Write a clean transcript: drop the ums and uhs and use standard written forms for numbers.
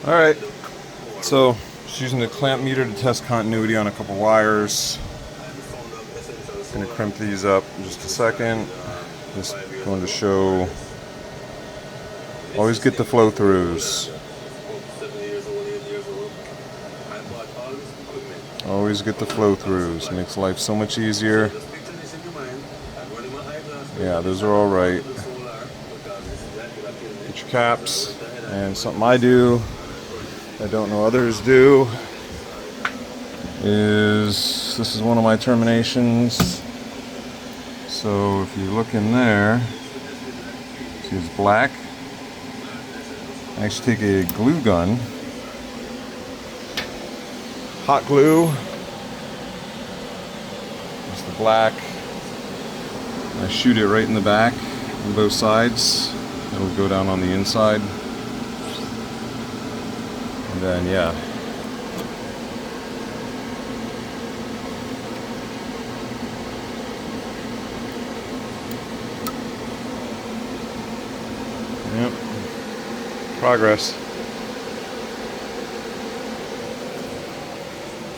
Alright, so just using the clamp meter to test continuity on a couple wires. Gonna crimp these up in just a second. Just going to show, always get the flow throughs. Always get the flow throughs. Makes life so much easier. Yeah, those are all right. Get your caps. And something I do, I don't know others do, is this is one of my terminations. So if you look in there, see it's black. I actually take a glue gun, hot glue, it's the black, I shoot it right in the back on both sides. It'll go down on the inside. And then, yeah. Yep. Progress.